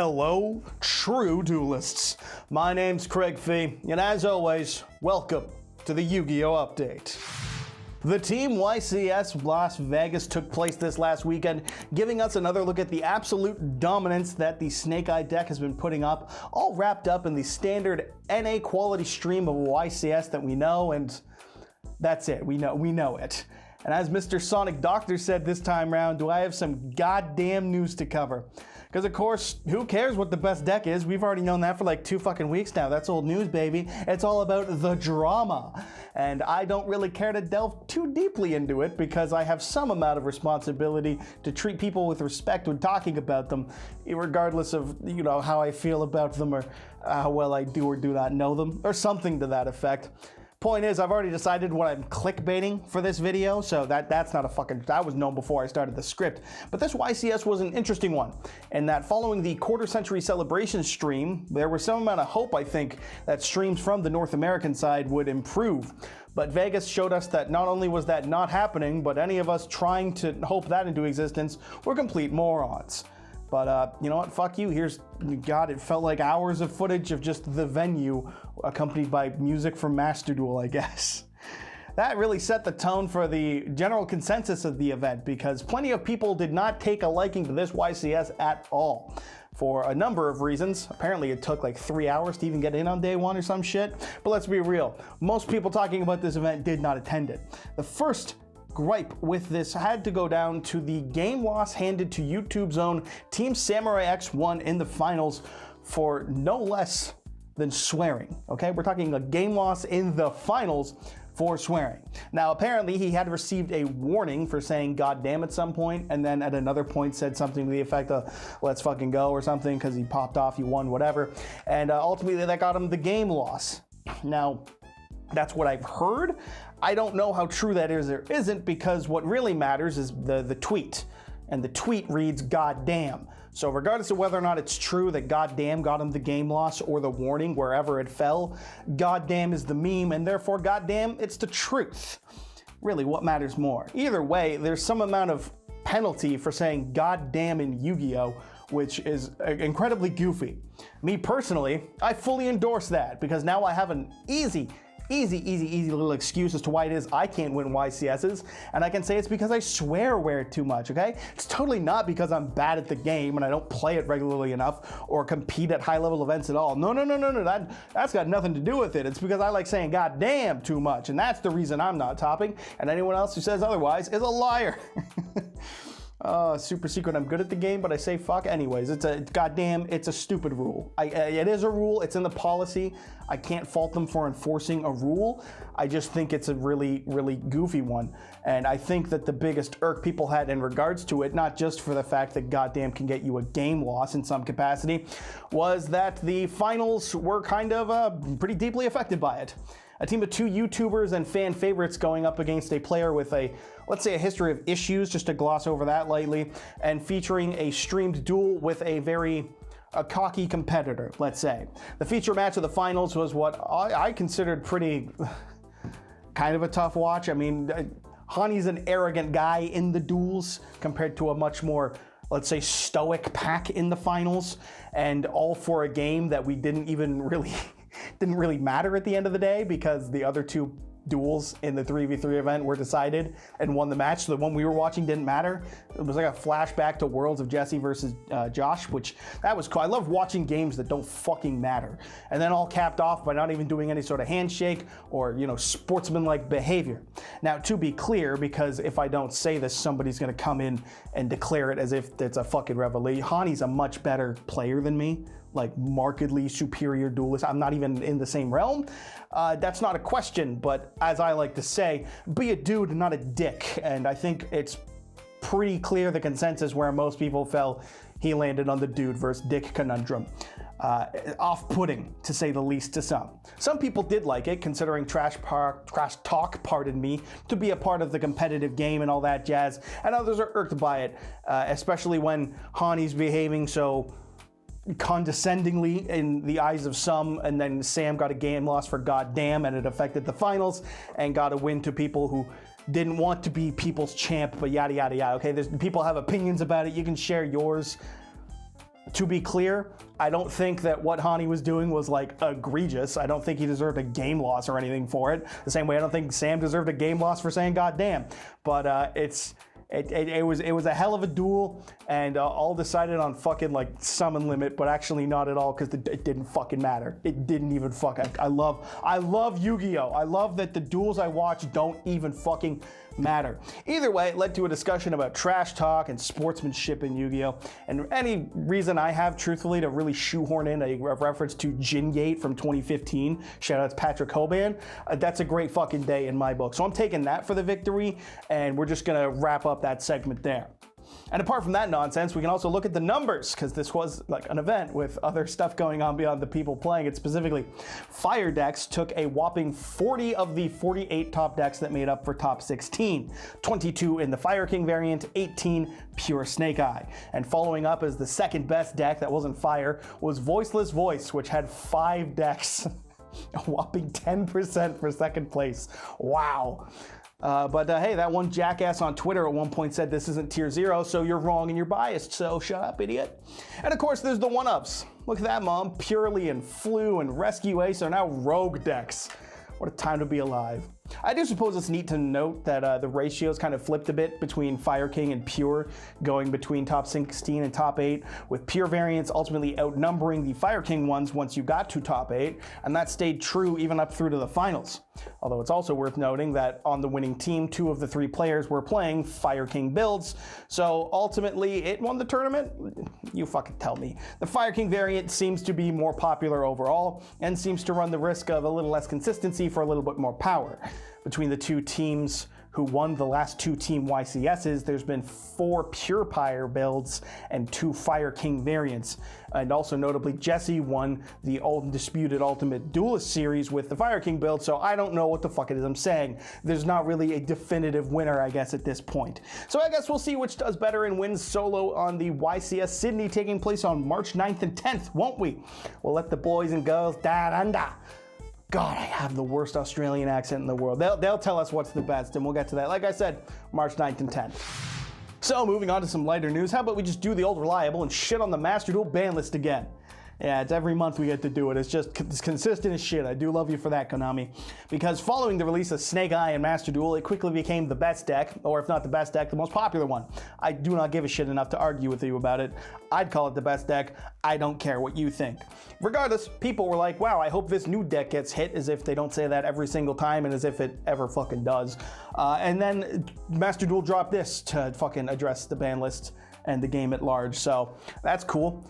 Hello, true duelists. My name's Craig Fee, and as always, welcome to the Yu-Gi-Oh! Update. The Team YCS Las Vegas took place this last weekend, giving us another look at the absolute dominance that the Snake Eye deck has been putting up, all wrapped up in the standard NA quality stream of YCS that we know, and that's it. We know it. And as Mr. Sonic Doctor said this time round, do I have some goddamn news to cover? Because of course, who cares what the best deck is? We've already known that for like 2 fucking weeks now. That's old news, baby. It's all about the drama. And I don't really care to delve too deeply into it because I have some amount of responsibility to treat people with respect when talking about them, regardless of, you know, how I feel about them or how well I do or do not know them, or something to that effect. Point is, I've already decided what I'm clickbaiting for this video, so that's not a fucking, that was known before I started the script. But this YCS was an interesting one, in that following the quarter century celebration stream, there was some amount of hope, I think, that streams from the North American side would improve. But Vegas showed us that not only was that not happening, but any of us trying to hope that into existence were complete morons. But you know what, fuck you, God, it felt like hours of footage of just the venue, accompanied by music from Master Duel, I guess. That really set the tone for the general consensus of the event, because plenty of people did not take a liking to this YCS at all, for a number of reasons. Apparently it took like 3 hours to even get in on day one or some shit, but let's be real, most people talking about this event did not attend it. The first gripe with this had to go down to the game loss handed to YouTube's own Team Samurai X1 in the finals for no less than swearing, okay? We're talking a game loss in the finals for swearing. Now, apparently he had received a warning for saying "God damn" at some point, and then at another point said something to the effect of "let's fucking go" or something, because he popped off, he won, whatever. And ultimately that got him the game loss. Now, that's what I've heard. I don't know how true that is or isn't, because what really matters is the tweet. And the tweet reads "God damn." So regardless of whether or not it's true that "God damn" got him the game loss or the warning wherever it fell, "God damn" is the meme, and therefore "God damn" it's the truth. Really, what matters more? Either way, there's some amount of penalty for saying "God damn" in Yu-Gi-Oh!, which is incredibly goofy. Me personally, I fully endorse that, because now I have an easy little excuse as to why it is I can't win YCSs, and I can say it's because I swear too much, okay? It's totally not because I'm bad at the game and I don't play it regularly enough or compete at high-level events at all. No, that's got nothing to do with it. It's because I like saying "God damn" too much, and that's the reason I'm not topping, and anyone else who says otherwise is a liar. Super secret, I'm good at the game, but I say fuck anyways. Goddamn, it's a stupid rule. It is a rule, it's in the policy. I can't fault them for enforcing a rule. I just think it's a really goofy one. And I think that the biggest irk people had in regards to it, not just for the fact that goddamn can get you a game loss in some capacity, was that the finals were kind of pretty deeply affected by it. A team of 2 YouTubers and fan favorites going up against a player with let's say a history of issues, just to gloss over that lightly, and featuring a streamed duel with a cocky competitor, let's say. The feature match of the finals was what I considered pretty kind of a tough watch. I mean, Hani's an arrogant guy in the duels compared to a much more, let's say, stoic pack in the finals, and all for a game that we didn't really matter at the end of the day, because the other 2 duels in the 3v3 event were decided and won the match, so the one we were watching didn't matter. It was like a flashback to Worlds of Jesse versus Josh, which that was cool. I love watching games that don't fucking matter, and then all capped off by not even doing any sort of handshake or, you know, sportsmanlike behavior. Now, to be clear, because if I don't say this, somebody's gonna come in and declare it as if it's a fucking revelation. Hani's a much better player than me, like markedly superior duelist. I'm not even in the same realm. That's not a question, but as I like to say, be a dude, not a dick. And I think it's pretty clear the consensus where most people fell, he landed on the dude versus dick conundrum. Off-putting, to say the least, to some. Some people did like it, considering trash talk, pardon me, to be a part of the competitive game and all that jazz, and others are irked by it, especially when Hani's behaving so condescendingly in the eyes of some, and then Sam got a game loss for goddamn, and it affected the finals, and got a win to people who didn't want to be people's champ, but yada yada yada. Okay, people have opinions about it, you can share yours. To be clear, I don't think that what Hani was doing was like egregious. I don't think he deserved a game loss or anything for it. The same way I don't think Sam deserved a game loss for saying goddamn. But it was a hell of a duel, and all decided on fucking like summon limit, but actually not at all, because it didn't fucking matter. It didn't even fuck. I love Yu-Gi-Oh! I love that the duels I watch don't even fucking matter. Either way, it led to a discussion about trash talk and sportsmanship in Yu-Gi-Oh! And any reason I have, truthfully, to really shoehorn in a reference to Jingate from 2015, shout out to Patrick Hoban, that's a great fucking day in my book. So I'm taking that for the victory, and we're just gonna wrap up that segment there. And apart from that nonsense, we can also look at the numbers, because this was like an event with other stuff going on beyond the people playing it. Specifically, Fire decks took a whopping 40 of the 48 top decks that made up for top 16. 22 in the Fire King variant, 18 pure Snake Eye. And following up as the second best deck that wasn't Fire was Voiceless Voice, which had 5 decks. A whopping 10% for second place. Wow. But hey, that one jackass on Twitter at one point said this isn't tier 0, so you're wrong and you're biased, so shut up, idiot. And of course, there's the 1-ups. Look at that, Mom. Purely and Flu and Rescue Ace are now rogue decks. What a time to be alive. I do suppose it's neat to note that the ratios kind of flipped a bit between Fire King and Pure, going between top 16 and top 8, with Pure variants ultimately outnumbering the Fire King ones once you got to top 8, and that stayed true even up through to the finals. Although it's also worth noting that on the winning team, 2 of the 3 players were playing Fire King builds, so ultimately it won the tournament? You fucking tell me. The Fire King variant seems to be more popular overall, and seems to run the risk of a little less consistency for a little bit more power. Between the 2 teams who won the last 2 Team YCSs, there's been 4 Pure Pyre builds and 2 Fire King variants. And also notably, Jesse won the Undisputed Ultimate Duelist series with the Fire King build, so I don't know what the fuck it is I'm saying. There's not really a definitive winner, I guess, at this point. So I guess we'll see which does better and wins solo on the YCS Sydney, taking place on March 9th and 10th, won't we? We'll let the boys and girls down under. God, I have the worst Australian accent in the world. They'll tell us what's the best, and we'll get to that. Like I said, March 9th and 10th. So, moving on to some lighter news, how about we just do the old reliable and shit on the Master Duel ban list again? Yeah, it's every month we get to do it. It's just it's consistent as shit. I do love you for that, Konami. Because following the release of Snake Eye and Master Duel, it quickly became the best deck, or if not the best deck, the most popular one. I do not give a shit enough to argue with you about it. I'd call it the best deck. I don't care what you think. Regardless, people were like, wow, I hope this new deck gets hit, as if they don't say that every single time and as if it ever fucking does. And then Master Duel dropped this to fucking address the ban list and the game at large. So that's cool.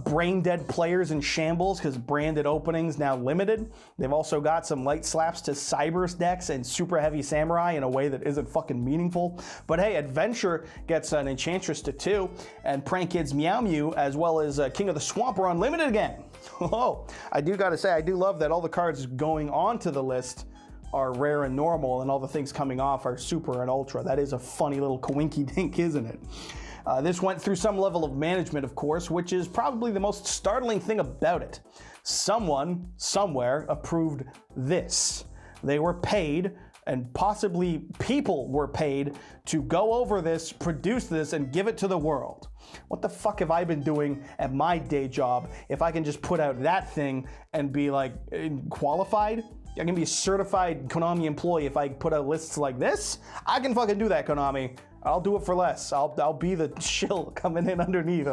Brain dead players in shambles, because branded openings now limited. They've also got some light slaps to Cyber's decks and super heavy Samurai in a way that isn't fucking meaningful. But hey, Adventure gets an Enchantress to 2, and Prank Kids Meow Mew, as well as King of the Swamp, are unlimited again. Oh, I do gotta say, I do love that all the cards going onto the list are rare and normal, and all the things coming off are super and ultra. That is a funny little coinky dink, isn't it? This went through some level of management, of course, which is probably the most startling thing about it. Someone, somewhere, approved this. They were paid, and possibly people were paid, to go over this, produce this, and give it to the world. What the fuck have I been doing at my day job if I can just put out that thing and be like qualified? I can be a certified Konami employee if I put out lists like this? I can fucking do that, Konami. I'll do it for less. I'll be the shill coming in underneath.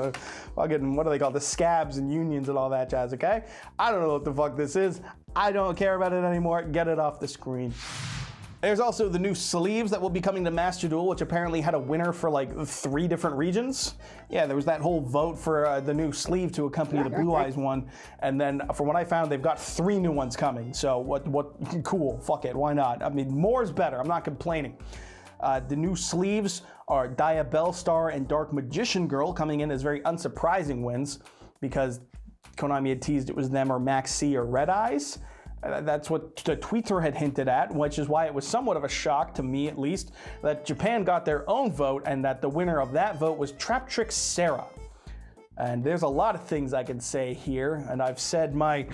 Fucking, what do they call the scabs and unions and all that jazz, okay? I don't know what the fuck this is. I don't care about it anymore. Get it off the screen. There's also the new sleeves that will be coming to Master Duel, which apparently had a winner for like 3 different regions. Yeah, there was that whole vote for the new sleeve to accompany the Blue Eyes one. And then from what I found, they've got 3 new ones coming. So what, cool, fuck it, why not? I mean, more is better, I'm not complaining. The new sleeves are Dia Bellstar and Dark Magician Girl, coming in as very unsurprising wins, because Konami had teased it was them or Max C or Red Eyes. That's what the tweeter had hinted at, which is why it was somewhat of a shock, to me at least, that Japan got their own vote and that the winner of that vote was Trap Trick Sarah. And there's a lot of things I can say here, and I've said my,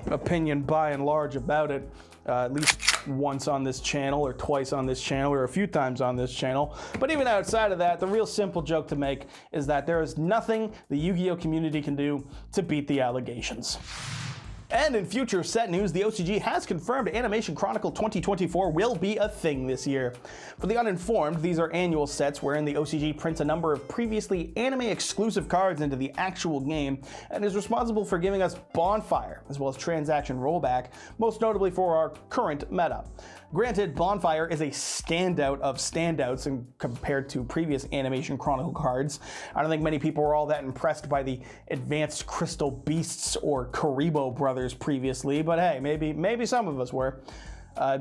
opinion by and large about it, at least once on this channel or twice on this channel or a few times on this channel. But even outside of that, the real simple joke to make is that there is nothing the Yu-Gi-Oh community can do to beat the allegations. And in future set news, the OCG has confirmed Animation Chronicle 2024 will be a thing this year. For the uninformed, these are annual sets wherein the OCG prints a number of previously anime-exclusive cards into the actual game and is responsible for giving us Bonfire, as well as transaction rollback, most notably for our current meta. Granted, Bonfire is a standout of standouts compared to previous Animation Chronicle cards. I don't think many people were all that impressed by the Advanced Crystal Beasts or Karibo Brothers previously, but hey, maybe some of us were.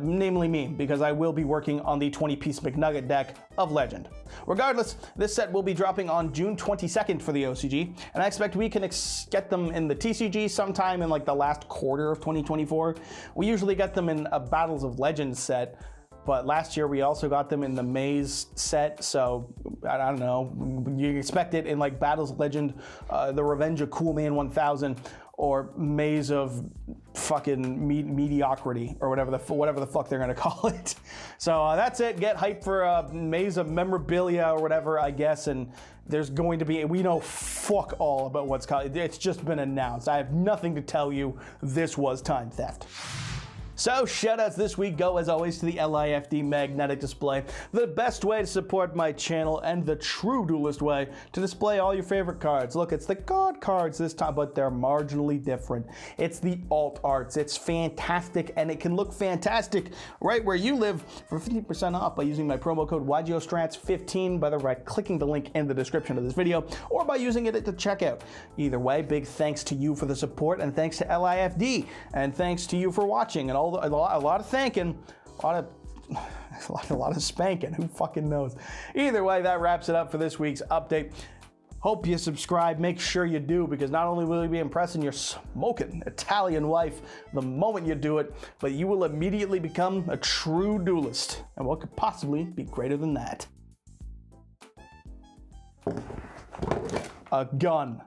Namely me, because I will be working on the 20-piece McNugget deck of Legend. Regardless, this set will be dropping on June 22nd for the OCG, and I expect we can get them in the TCG sometime in like the last quarter of 2024. We usually get them in a Battles of Legends set, but last year we also got them in the Maze set, so I don't know. You expect it in like Battles of Legend, the Revenge of Coolman 1000, or Maze of fucking mediocrity, or whatever the fuck they're gonna call it. So that's it. Get hyped for Maze of Memorabilia or whatever, I guess. And there's going to be, we know fuck all about what's called. It's just been announced. I have nothing to tell you. This was time theft. So shoutouts this week go, as always, to the LIFD Magnetic Display, the best way to support my channel and the true Duelist way to display all your favorite cards. Look, it's the God cards this time, but they're marginally different. It's the alt arts. It's fantastic, and it can look fantastic right where you live for 50% off by using my promo code YGOSTRATS15 by clicking the link in the description of this video or by using it at the checkout. Either way, big thanks to you for the support, and thanks to LIFD, and thanks to you for watching, and a lot of thanking, a lot of spanking, who fucking knows. Either way, that wraps it up for this week's update. Hope you subscribe, make sure you do, because not only will you be impressing your smoking Italian wife the moment you do it, but you will immediately become a true duelist. And what could possibly be greater than that? A gun.